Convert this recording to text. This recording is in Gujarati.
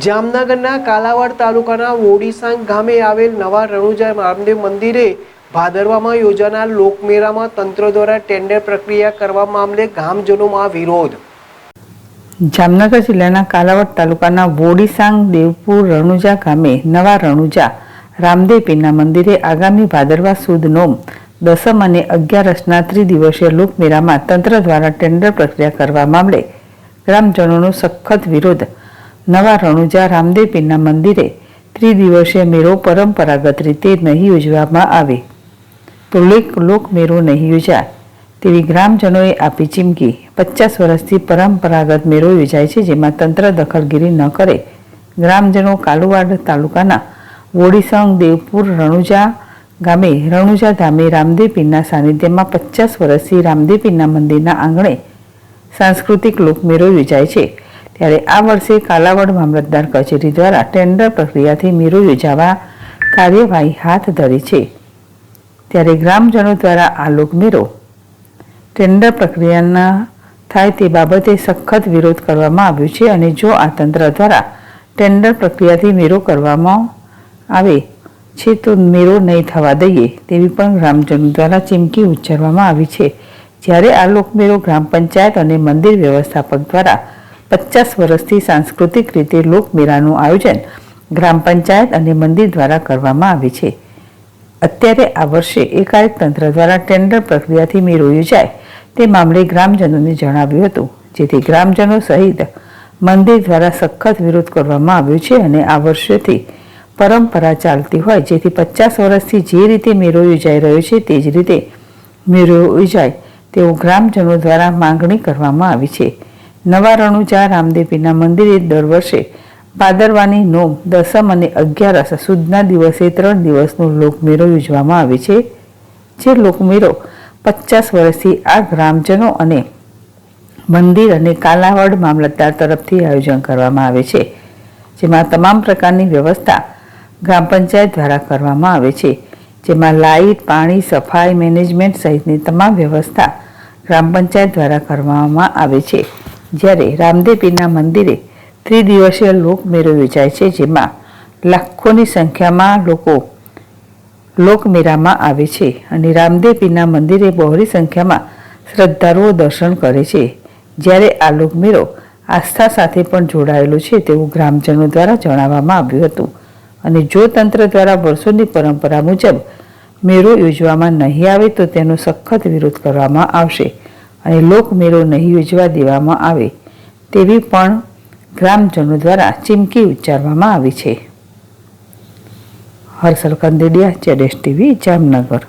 જામનગરના કાલાવાડ તાલુકાના વોડીસાંગ ગામે આવેલ નવા રણુજા રામદેવ મંદિરે ભાદરવામાં યોજાનાર લોકમેળામાં તંત્ર દ્વારા ટેન્ડર પ્રક્રિયા કરવા મામલે ગામજનોમાં વિરોધ। જામનગર જિલ્લાના કાલાવાડ તાલુકાના વોડીસાંગ દેવપુર રણુજા ગામે નવા રણુજા રામદેવ પીરના મંદિરે આગામી ભાદરવા સુદ નોમ દસમ અને 11 ત્રિદિવસીય લોકમેળામાં તંત્ર દ્વારા ટેન્ડર પ્રક્રિયા કરવા મામલે ગ્રામજનોનો સખત વિરોધ। નવા રણુજા રામદેવ પીરના મંદિરે ત્રિદિવસીય મેળો પરંપરાગત રીતે નહીં યોજવામાં આવે તો લોકમેળો નહીં યોજાય તેવી ગ્રામજનોએ આપી ચીમકી। 50 વર્ષથી પરંપરાગત મેળો યોજાય છે, જેમાં તંત્ર દખલગીરી ન કરે ગ્રામજનો કાલુવાડ તાલુકાના વોડીસાંગ દેવપુર રણુજા ગામે રણુજા ધામે રામદેવ પીરના સાનિધ્યમાં 50 વર્ષથી રામદેવ પીરના મંદિરના આંગણે સાંસ્કૃતિક લોકમેળો યોજાય છે, ત્યારે આ વર્ષે કાલાવાડ મામલતદાર કચેરી દ્વારા ટેન્ડર પ્રક્રિયાથી મેળો યોજવા કાર્યવાહી હાથ ધરી છે, ત્યારે ગ્રામજનો દ્વારા આ લોકમેળો ટેન્ડર પ્રક્રિયાના થાય તે બાબતે સખત વિરોધ કરવામાં આવ્યો છે અને જો આ તંત્ર દ્વારા ટેન્ડર પ્રક્રિયાથી મેળો કરવામાં આવે છે તો મેળો નહીં થવા દઈએ તેવી પણ ગ્રામજનો દ્વારા ચીમકી ઉચ્ચારવામાં આવી છે। જ્યારે આ લોકમેળો ગ્રામ પંચાયત અને મંદિર વ્યવસ્થાપક દ્વારા 50 વર્ષથી સાંસ્કૃતિક રીતે લોકમેળાનું આયોજન ગ્રામ પંચાયત અને મંદિર દ્વારા કરવામાં આવે છે, અત્યારે આ વર્ષે એકાએક તંત્ર દ્વારા ટેન્ડર પ્રક્રિયાથી મેળો યોજાય તે મામલે ગ્રામજનોને જણાવ્યું હતું, જેથી ગ્રામજનો સહિત મંદિર દ્વારા સખત વિરોધ કરવામાં આવ્યો છે અને આ વર્ષોથી પરંપરા ચાલતી હોય જેથી 50 વર્ષથી જે રીતે મેળો યોજાઈ રહ્યો છે તે જ રીતે મેળો યોજાય તેવું ગ્રામજનો દ્વારા માંગણી કરવામાં આવી છે। નવા રણુજા રામદેવ પીરના મંદિરે દર વર્ષે ભાદરવાની નોમ દસમ અને 11 સુદના દિવસે 3 દિવસનો લોકમેળો યોજવામાં આવે છે, જે લોકમેળો 50 વર્ષથી આ ગ્રામજનો અને મંદિર અને કાલાવાડ મામલતદાર તરફથી આયોજન કરવામાં આવે છે, જેમાં તમામ પ્રકારની વ્યવસ્થા ગ્રામ પંચાયત દ્વારા કરવામાં આવે છે, જેમાં લાઇટ, પાણી, સફાઈ, મેનેજમેન્ટ સહિતની તમામ વ્યવસ્થા ગ્રામ પંચાયત દ્વારા કરવામાં આવે છે। જ્યારે રામદેવ પીરના મંદિરે ત્રિદિવસીય લોકમેળો યોજાય છે, જેમાં લાખોની સંખ્યામાં લોકો લોકમેળામાં આવે છે અને રામદેવ પીરના મંદિરે બહોળી સંખ્યામાં શ્રદ્ધાળુઓ દર્શન કરે છે। જ્યારે આ લોકમેળો આસ્થા સાથે પણ જોડાયેલો છે તેવું ગ્રામજનો દ્વારા જણાવવામાં આવ્યું હતું અને જો તંત્ર દ્વારા વર્ષોની પરંપરા મુજબ મેળો યોજવામાં નહીં આવે તો તેનો સખત વિરોધ કરવામાં આવશે અને લોકમેળો નહીં યોજવા દેવામાં આવે તેવી પણ ગ્રામજનો દ્વારા ચીમકી ઉચ્ચારવામાં આવી છે। હર્ષલ કંદેડિયા, ZSTV, જામનગર।